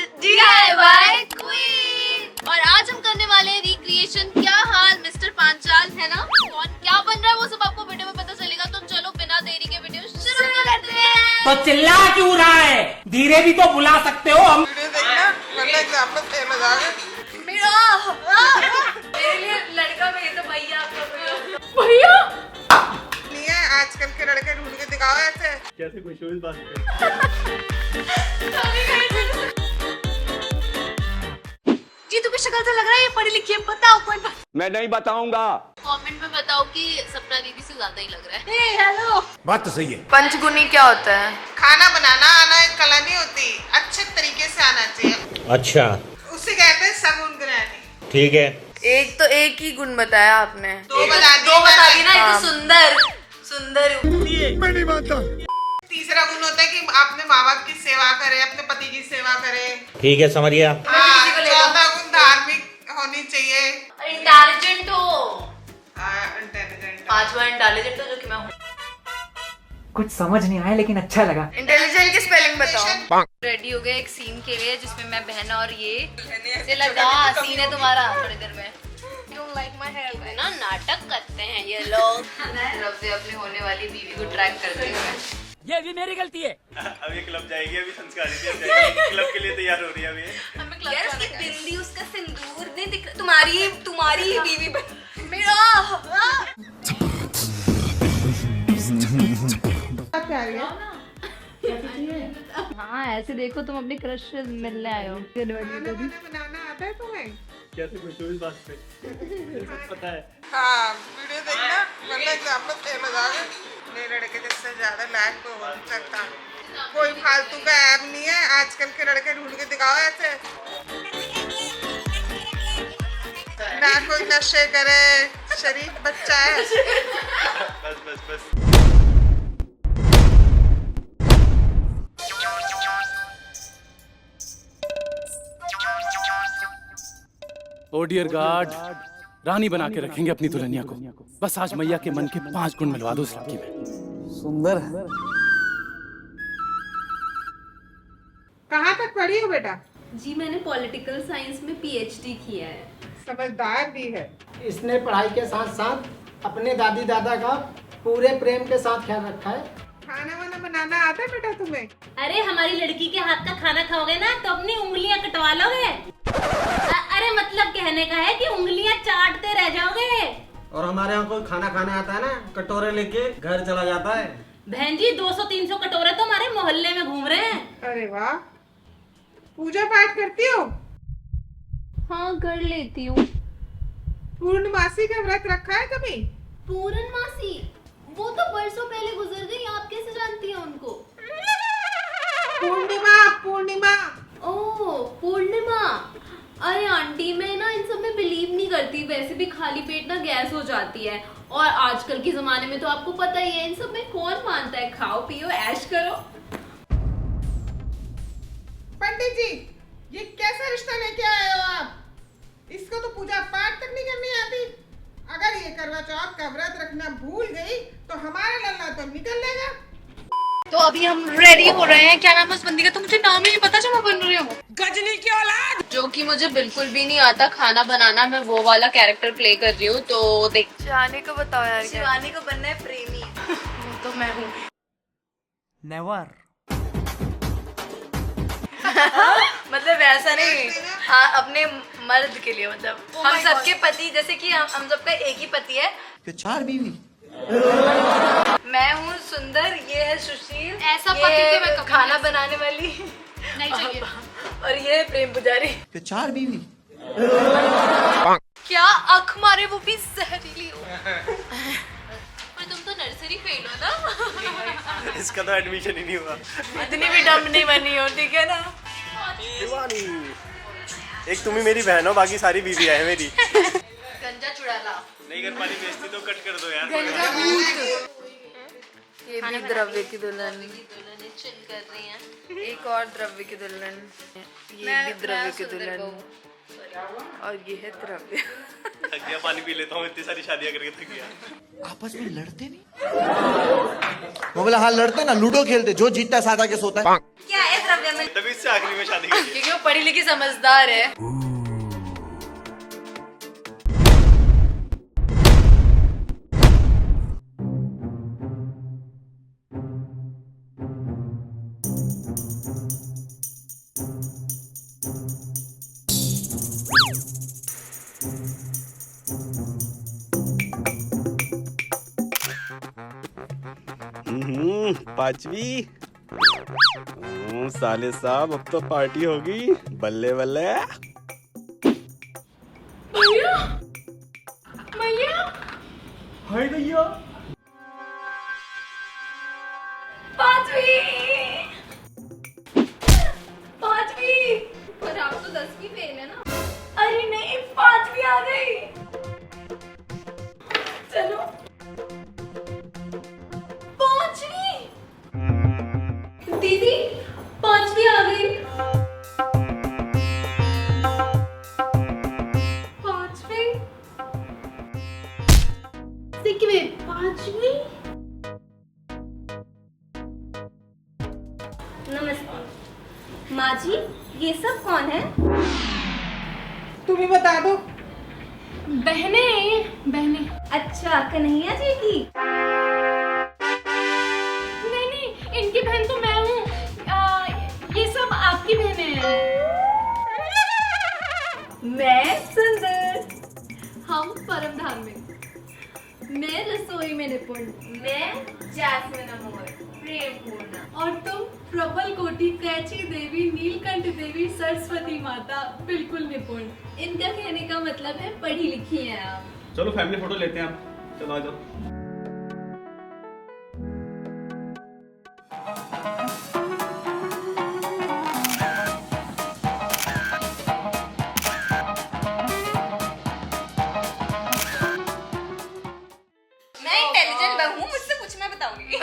DIY queen. और आज हम करने वाले हैं रिक्रिएशन। क्या हाल मिस्टर पांचाल, है ना? कौन क्या बन रहा है वो सब आपको वीडियो में पता चलेगा, तो चलो बिना देरी के वीडियो शुरू करते हैं। तो चिल्ला क्यों रहा है? धीरे भी तो बुला सकते हो। हम वीडियो देखना वरना एग्जाम में फेल हो जाओगे। मेरे लिए लड़का में तो भैया, आपका भैया नहीं है, आजकल के लड़के ढूंढ के दिखाओ ऐसे। कैसे खुश हो इस बात पे? जी तुम्हें शक्ल से लग रहा है ये पढ़ी लिखी है, बताओ कोई बात। मैं नहीं बताऊंगा। कमेंट में बताओ कि सपना दीदी से ज्यादा ही लग रहा है। हेलो, बात तो सही है। पंचगुनी क्या होता है? खाना बनाना आना एक कला नहीं होती, अच्छे तरीके से आना चाहिए। अच्छा उसे कहते हैं सगुन ग्रहणी। ठीक है। एक ही गुण बताया आपने। दो बता दी ना, ये हाँ। तो सुंदर सुंदर। तीसरा गुण होता है कि अपने माँ बाप की सेवा करे, अपने पति की सेवा करे। ठीक है, समझ गया। किसी को ले लो। चौथा गुण धार्मिक होनी चाहिए। इंटेलिजेंट हो। इंटेलिजेंट। पांचवा इंटेलिजेंट हो, जो कि मैं हूँ। कुछ समझ नहीं आया लेकिन अच्छा लगा। इंटेलिजेंट की स्पेलिंग बताओ। रेडी हो गए एक सीन के लिए जिसमें मैं बहन और ये लगा सीन है तुम्हारा थोड़ी देर में। ना नाटक करते हैं ये लोग। रब्बे अपनी होने वाली बीवी को ट्रैक करते हुए। ये भी मेरी गलती है। अब ये क्लब जाएगी, अभी संस्कारी थी, अब जाएगी क्लब के लिए तैयार हो रही है अभी। यार उसकी बिंदी, उसका सिंदूर नहीं दिख रहा। तुम्हारी ही बीवी मेरा। हाँ ऐसे देखो, तुम अपनी क्रश से मिलने आए हो। बनाना आता है तुम्हें? कैसे खुश हो इस बात पे? सब पता है। हाँ, वीडियो देखना वरना एग्जाम में फेल हो जाओगे। मेरे लड़के जिससे ज्यादा लायक को हो नहीं सकता। कोई फालतू का ऐप नहीं है, आजकल के लड़के ढूंढ के दिखाओ ऐसे। ना कोई नशे करे, शरीफ बच्चा है। बस बस बस। ओ डियर गॉड, रानी बना के रखेंगे अपनी दुल्हनिया को। बस आज मैया के मन के 5 गुण मिलवा दो उस लड़की में। सुंदर है। कहाँ तक पढ़ी हो बेटा? जी मैंने पॉलिटिकल साइंस में PhD किया है। समझदार भी है। इसने पढ़ाई के साथ साथ अपने दादी दादा का पूरे प्रेम के साथ ख्याल रखा है। खाना वाना बनाना आता है बेटा तुम्हें? अरे हमारी लड़की के हाथ का खाना खाओगे ना तो अपनी उंगलियां कटवा लोगे। अरे मतलब कहने का है कि उंगलियां चाटते रह जाओगे। और हमारे यहाँ कोई खाना खाने आता है ना, कटोरे लेके घर चला जाता है। बहन जी 200-300 कटोरे तो हमारे मोहल्ले में घूम रहे हैं। अरे वाह, पूजा पाठ करती हो? हाँ कर लेती हूँ। पूर्णमासी का व्रत रखा है कभी? पूर्णमासी वो तो बरसों पहले गुजर गई, आप कैसे जानती हैं उनको? पूर्णिमा पूर्णिमा। ओह पूर्णिमा। अरे आंटी मैं ना इन सब में बिलीव नहीं करती। वैसे भी खाली पेट ना गैस हो जाती है, और आजकल के जमाने में तो आपको पता ही है इन सब में कौन मानता है। खाओ पियो ऐश करो। पंडित जी, ये कैसा रिश्ता लेके आए हो आप? इसको तो पूजा पाठ तक नहीं करनी आती। अगर ये करवा चौथ का व्रत रखना भूल गई तो हमारा लल्ला तो निकल लेगा। तो अभी हम रेडी हो रहे हैं। क्या नाम है उस बंदी का? तो मुझे नाम ही नहीं पता जो मैं बन रही हूँ। गजनी की औलाद। जो कि मुझे बिल्कुल भी नहीं आता खाना बनाना। मैं वो वाला कैरेक्टर प्ले कर रही हूँ। तो देख, शिवानी को बताओ यार। शिवानी को बनना है प्रेमी। वो तो मैं हूँ। नेवर। मतलब वैसा नहीं, हाँ अपने मर्द के लिए, मतलब हम सबके पति, जैसे कि हम सबका एक ही पति है। 4 बीवी। मैं हूँ सुंदर, ये है सुशील, ऐसा ये पति तो मैं कभी खाना बनाने वाली, नहीं चाहिए। और ये है प्रेम पुजारी। 4 बीवी। क्या अख मारे, वो भी जहरीली हो। पर तुम तो नर्सरी फेल हो ना। इसका तो एडमिशन ही नहीं हुआ। इतनी भी डम नहीं बनी हो, ठीक है ना? शिवानी, एक तुम ही मेरी बहन हो, बाकी सारी बीवी है मेरी। गंजा चुड़ाला। नहीं कर पानी बेइज्जती तो कट कर दो यार। ये भी द्रव्य की दुल्हन, दुल्हन चिल कर रही हैं। एक और द्रव्य की दुल्हन, ये भी द्रव्य की दुल्हन, और ये है द्रव्य। थक गया, पानी पी लेता हूँ, इतनी सारी शादियां करके थक गया। आपस में लड़ते नहीं? वो बोला हाँ लड़ते ना, लूडो खेलते, जो जीतता है साथ आके सोता है। क्या है द्रव्य घर में, तभी इससे आखिरी में शादी की। क्योंकि वो पढ़ी लिखी समझदार है। पांचवी। साले साहब अब तो पार्टी होगी। बल्ले बल्ले। भैया भैया हाय भैया। पांचवी पांचवी। पर आप तो 10वीं फेल है ना। अरे नहीं, पांचवी आ गई। चलो पांचवी। दीदी 5वीं आ गई। 5वीं 5वीं। नमस्ते माँ जी, ये सब कौन है? तुम ही बता दो। बहने बहने। अच्छा, कन्हैया जी की। नहीं नहीं, इनकी बहन तो मैं हूँ। ये सब आपकी बहनें हैं। मैं सुंदर। हम परम धार्मिक। मैं रसोई में निपुण। मैं जैस्मिन अमोर, प्रेम पूर्ण। और तुम प्रबल कोटि, कैची देवी, नीलकंठ देवी, सरस्वती माता, बिल्कुल निपुण। इनका कहने का मतलब है पढ़ी लिखी हैं आप। चलो फैमिली फोटो लेते हैं आप। चलो आ जाओ। मैं इंटेलिजेंट बहू, मुझसे कुछ मैं बताऊंगी।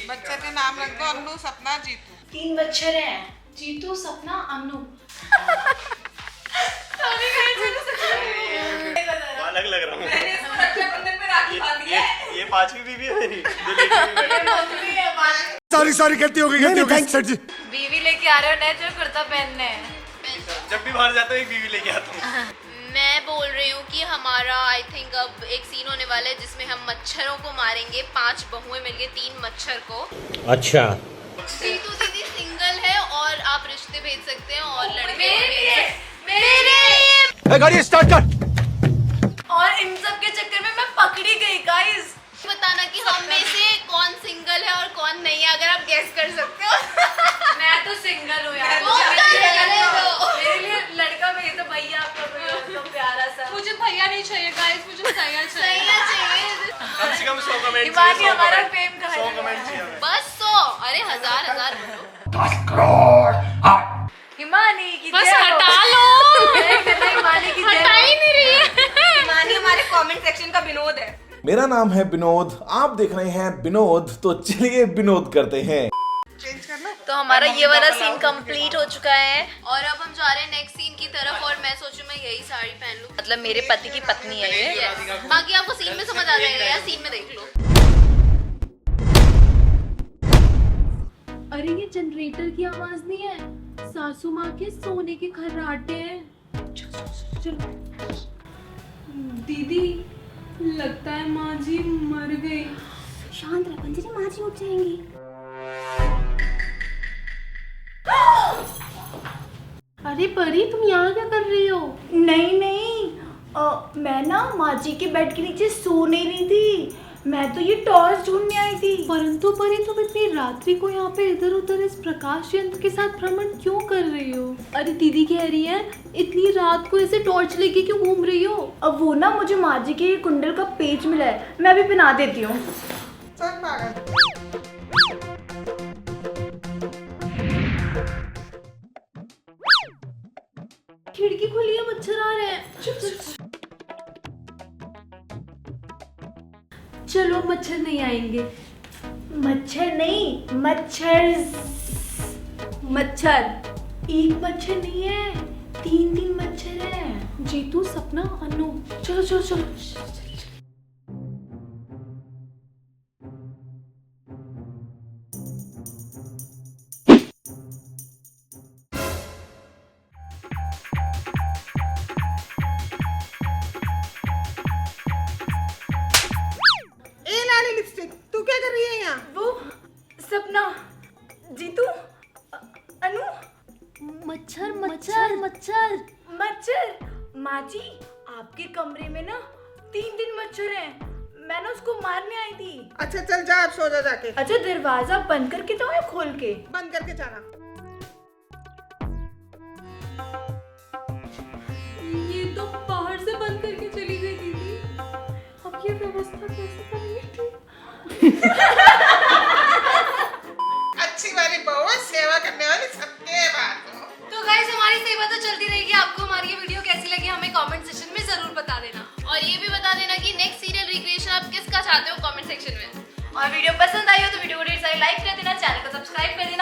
बच्चे के नाम रख दो अन्नू, सपना, जीतू। 3 बच्चे हैं। जीतू, सपना, अनु। अलग लग रहा हूँ। मैंने इसको रक्षाबंधन पे राखी बांधी है। ये 5वीं बीवी है मेरी, जो लेके भी बैठी। सारी गलती हो गई सर जी। बीवी लेके आ रहे हो नए जो कुर्ता पहनने। जब भी बाहर जाता हूँ एक बीवी लेके आता हूँ। मैं बोल रही हूँ कि हमारा आई थिंक अब एक सीन होने वाला है जिसमें हम मच्छरों को मारेंगे। 5 बहुएं मिलके 3 मच्छर को। अच्छा। जीतू दीदी सिंगल है और आप रिश्ते भेज सकते हैं और लड़के गाड़ी स्टार्ट कर। और इन सब के चक्कर में मैं पकड़ी गई गाइस। बताना कि हम में से कौन सिंगल है और कौन नहीं है, अगर आप गेस कर सकते हो। मैं तो सिंगल हूँ यार। मेरे लिए लड़का भेज दो भैया, आपका कोई हो तो प्यारा सा। मुझे भैया नहीं चाहिए गाइस, मुझे सैया चाहिए। कम से कम 100 कमेंट हिमानी हमारा फेम कहा 100 कमेंट चाहिए हमें। बस 100। अरे हजार बोलो। हिमानी की बस जय हो। हटा लो। हिमानी की जय हटा हो। ही नहीं रही है। हिमानी हमारे कमेंट सेक्शन का विनोद है। मेरा नाम है विनोद, आप देख रहे हैं विनोद, तो चलिए विनोद करते हैं। चेंज कर लो। तो हमारा ये वाला सीन कंप्लीट हो चुका है। और अब हम जा रहे हैं नेक्स्ट सीन की तरफ और मैं सोचूं मैं यही साड़ी पहन लूं। मतलब मेरे पति की पत्नी है ये। बाकी आपको सीन में समझ आ जाएगा यार, सीन में देख लो। अरे ये जनरेटर की आवाज नहीं है, सासू माँ के सोने के खर्राटे हैं। चलो दीदी, लगता है माँ जी मर गई। शांत रहो अंजलि, माँ जी उठ जाएंगी। अरे परी, तुम यहाँ क्या कर रही हो? नहीं नहीं, मैं ना माँ जी के बेड के नीचे सो नहीं रही थी, मैं तो ये टॉर्च ढूंढने आई थी। परंतु परी, तुम इतनी रात्रि को यहाँ पे इधर उधर इस प्रकाश यंत्र के साथ भ्रमण क्यों कर रही हो? अरे दीदी कह रही है इतनी रात को ऐसे टॉर्च लेके क्यों घूम रही हो? अब वो ना मुझे माँ जी के कुंडल का पेज मिला है, मैं अभी पहना देती हूँ। चल पागल। खिड़की खुली है, मच्छर आ रहे हैं। चलो मच्छर नहीं आएंगे। मच्छर नहीं, मच्छर। मच्छर एक मच्छर नहीं है, 3 मच्छर है। जीतू, सपना, अनु, चलो चलो चलो। मच्छर मच्छर मच्छर मच्छर। माँ जी, आपके कमरे में ना 3 मच्छर हैं। मैं ना उसको मारने आई थी। अच्छा चल जा, अब सो जा जाके। अच्छा, दरवाजा बंद करके तो या खोल के? बंद करके जाना। ये तो बाहर से बंद करके चली गई दीदी। अब ये व्यवस्था कैसे करेंगे? अच्छी वाली बहू, सेवा करने वाली सबके बात हो। तो गाइस, हमारी सेवा तो चलती रहेगी। आपको हमारी ये वीडियो कैसी लगी हमें कमेंट सेक्शन में जरूर बता देना, और ये भी बता देना कि नेक्स्ट सीरियल रिक्रिएशन आप किसका चाहते हो कमेंट सेक्शन में। और वीडियो पसंद आई हो तो वीडियो को ढेर सारी लाइक कर देना, चैनल को सब्सक्राइब कर देना।